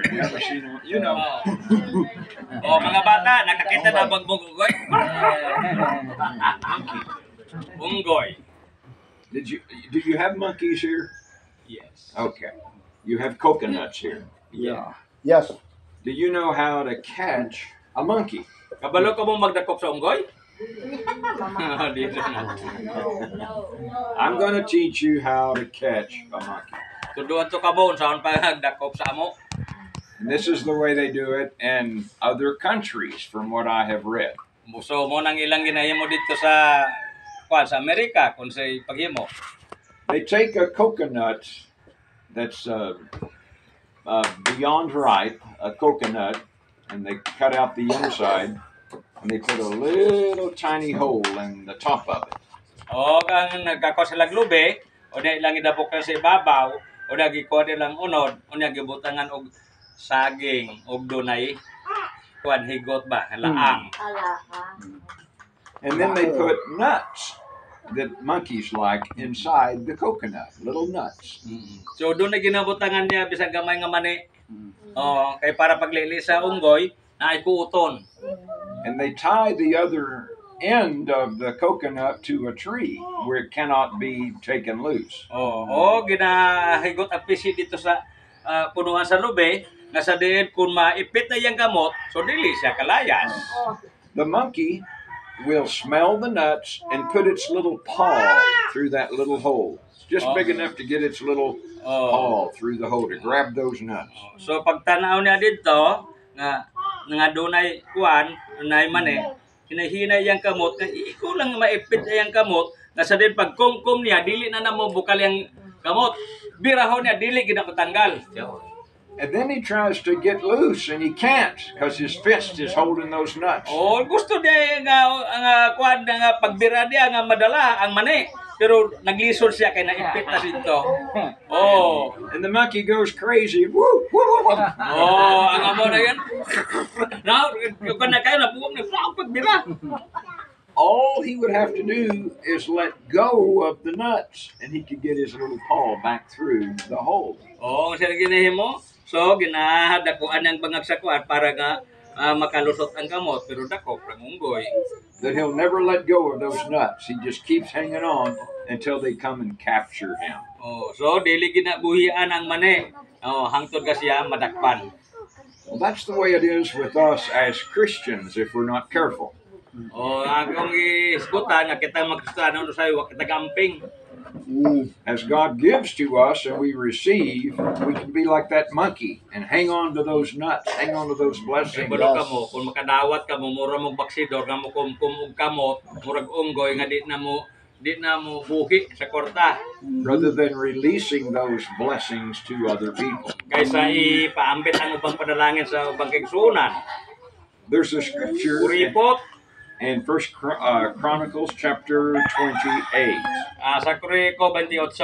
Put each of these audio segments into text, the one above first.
Never seen one. You know. Oh, mga bata, nakakita na bang unggoy? Unggoy. Do you have monkeys here? Yes. Okay. You have coconuts here. Yeah. Yes. Do you know how to catch a monkey? Kabalo ka mo magdakop sa unggoy? Dito na. I'm going to teach you how to catch a monkey. Tuduan to kabon saan pa nagdakop sa amo. And this is the way they do it in other countries, from what I have read. So mo nang ilang ginahimo dito sa Amerika kung sa paghimo. They take a coconut that's beyond ripe, a coconut, and they cut out the inside, and they put a little tiny hole in the top of it. O kang nagkakos sila glube, o na ilang idabok ka sa ibabaw, o nagikuha nilang unod, o nagibutangan og saging, og dunay, kuan higot ba, laang. And then they put nuts that monkeys like inside the coconut, little nuts. So doon na ginabutangan niya bisag gamay nga mani. Oh, kay para paglili sa unggoy na ay kuuton. And they tie the other end of the coconut to a tree where it cannot be taken loose. Oh, ginahigot ang pisi dito sa punuan sa lube nga sa diin kung maipit na yang kamot, so dili siya kalayas. The monkey will smell the nuts and put its little paw through that little hole. It's just big enough to get its little paw through the hole to grab those nuts. So pagtanaw niya dito nga dunay kuan, dunay mani, hinahinay yang kamot nga iko lang maipit yang kamot nga sa din pagkumkum niya dili na namo bukal yang kamot. Birahon niya dili gid na matanggal. And then he tries to get loose, and he can't because his fist is holding those nuts. Oh, gusto niya nga kuan nga pagbira niya nga madala ang mani. Pero naglisod siya kay naipit na dito. Oh. And the monkey goes crazy. Woo, woo, woo, woo. Oh, ang amo na yan. Now, kung na kayo nabuong na pagbira. All he would have to do is let go of the nuts, and he could get his little paw back through the hole. Oh, siya ginahimo. So, ginahadakuan ng bangag sa kuan para nga makalusot ang kamot, pero dakop ang unggoy. That he'll never let go of those nuts. He just keeps hanging on until they come and capture him. Oh, so dili ginabuhian ang mani. Oh, hangtod ka siya madakpan. Well, that's the way it is with us as Christians if we're not careful. Oh, akong isgutan nga kita magkristyano sa iyo, kita gamping. As God gives to us and we receive, we can be like that monkey and hang on to those nuts, hang on to those blessings. Pero kamo, kung makadawat ka mo, mura mong baksidor, nga mo kumkum og kamot, murag unggoy, nga di na mo buhi sa korta. Rather than releasing those blessings to other people. Kaysa ipaambit ang ubang panalangin sa ubang kaigsunan. There's a scripture in First Chronicles chapter 28. Sa Kriko 28.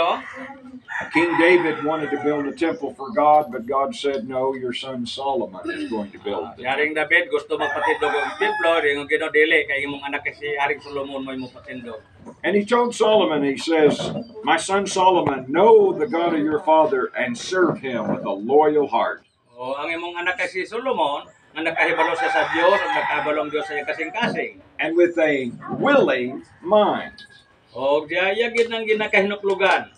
King David wanted to build a temple for God, but God said, no, your son Solomon is going to build it. Haring David gusto magpatindog ang templo, ring ginodili kay imong anak si Haring Solomon mo imong patindog. And he told Solomon, he says, my son Solomon, know the God of your father and serve him with a loyal heart. O ang imong anak si Solomon, nga nakahibalo siya sa Dios, ang nakahibalo ang Dios sa iyang kasing-kasing. And with a willing mind. O diya gid nang ginakahinuklugan.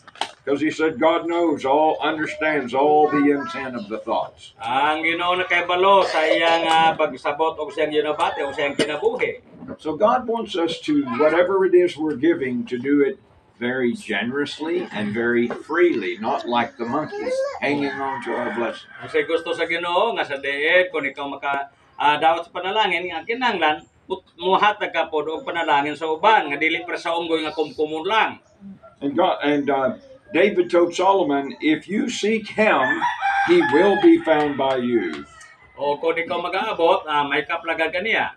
Because he said God knows understands all the intent of the thoughts. Ang Ginoo nakahibalo sa iyang pagsabot og siyang ginabati o siyang kinabuhi. So God wants us to, whatever it is we're giving, to do it very generously and very freely, not like the monkeys hanging on to our blessing. Kasi gusto sa Ginoo nga sa diin kung ikaw dawat sa panalangin nga kinahanglan muhatag ka pod og panalangin sa uban nga dili para sa unggoy nga kumkumon lang. And David told Solomon, if you seek him, he will be found by you. O kung ikaw mag-aabot, may kaplagan kaniya.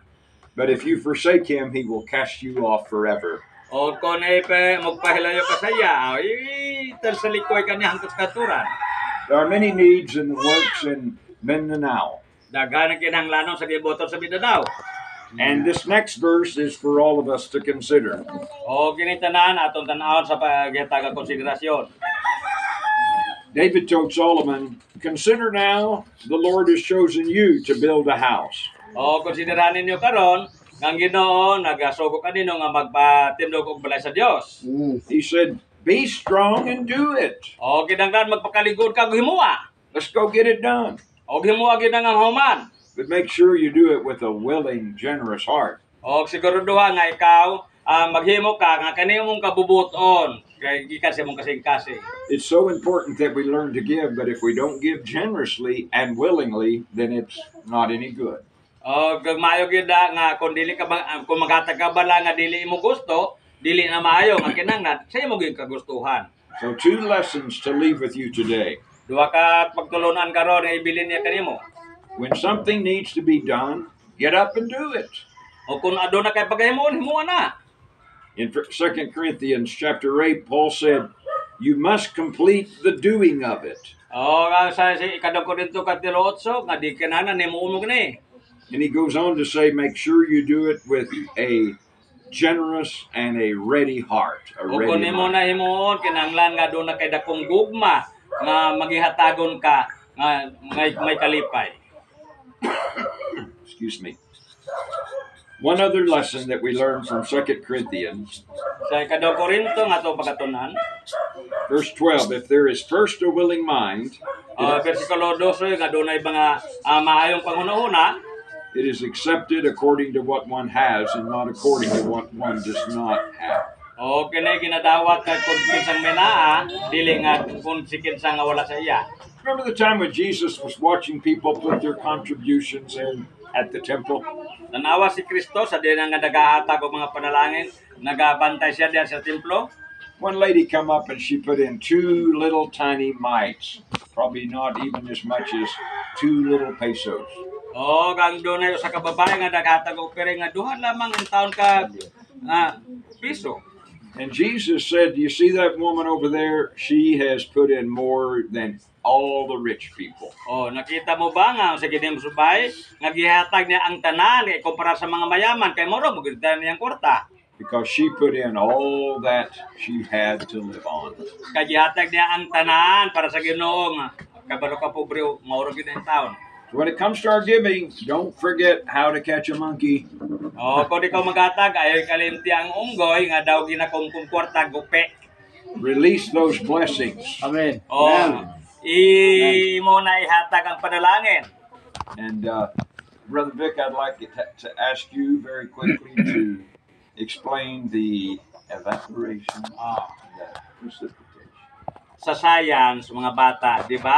But if you forsake him, he will cast you off forever. O kung magpahilayo ka sa iya, talsalikoy ka niya hangtod katuran. There are many needs in the works in Mindanao. Daghan ang kinahanglanon sa giboton sa Mindanao. And this next verse is for all of us to consider. O ginitanan atong tan-awon sa pagyatag konsiderasyon. David told Solomon, "Consider now, the Lord has chosen you to build a house." O konsiderahan ninyo karon nga ang Ginoo nagasugo kanino nga magpatindog og balay sa Dios. He said, "Be strong and do it. O kinahanglan magpakaligod ka og himuwa. Let's go get it done. Og himuwa gyud nga human. But make sure you do it with a willing, generous heart." Og siguraduha nga ikaw maghimo ka nga kani mong kabubuton kay gikan sa imong kasing-kasing. It's so important that we learn to give, but if we don't give generously and willingly, then it's not any good. O maayo gyud nga kung dili ka kung maghatag ka bala nga dili imo gusto, dili na maayo nga kinahanglan sa imo gyud kagustuhan. So 2 lessons to leave with you today. Duha ka pagtulunan karon nga ibilin niya kanimo. When something needs to be done, get up and do it. O kung aduna kay pagahimon, himuwa na. In 2 Corinthians chapter 8, Paul said, "You must complete the doing of it." O nga sa ikadang Korinto kapitulo 8 nga di kinahanglan nimo umog ni. And he goes on to say, make sure you do it with a generous and a ready heart. A O ready kung nimo mind. na himuon, kinahanglan nga doon na kay dakong gugma nga magihatagon ka nga may kalipay. Excuse me. One other lesson that we learned from 2 Corinthians, Sa ikadang Korinto nga to pagkatunan, verse 12, if there is first a willing mind, versikulo 12 nga doon ay mga maayong panghunahuna, it is accepted according to what one has and not according to what one does not have. o kinay ginadawat kay kung kinsang may naa, dili nga kung si kinsang nga wala sa iya. Remember the time when Jesus was watching people put their contributions in at the temple? Tanawa si Kristo sa din nga nagahatag og mga panalangin, nagabantay siya diyan sa templo. One lady come up and she put in 2 little tiny mites, probably not even as much as 2 little pesos. O ang doon ay sa kababae nga naghatag og pere nga duha lamang ang taon ka piso. And Jesus said, "You see that woman over there? She has put in more than all the rich people." O nakita mo ba nga sa kining subay nga gihatag niya ang tanan kay kumpara sa mga mayaman kay moro mo gid niyang kwarta. Because she put in all that she had to live on. Kay gihatag niya ang tanan para sa Ginoo nga kabalo ka pobre moro gid ang taon. When it comes to our giving, don't forget how to catch a monkey. O kung ikaw maghatag ay kalimti ang unggoy nga daw ginakungkung kwarta gupe. Release those blessings. Amen. O imo na ihatag ang panalangin. And Brother Vic, I'd like to ask you very quickly to explain the evaporation, the precipitation. Sa science mga bata, di ba?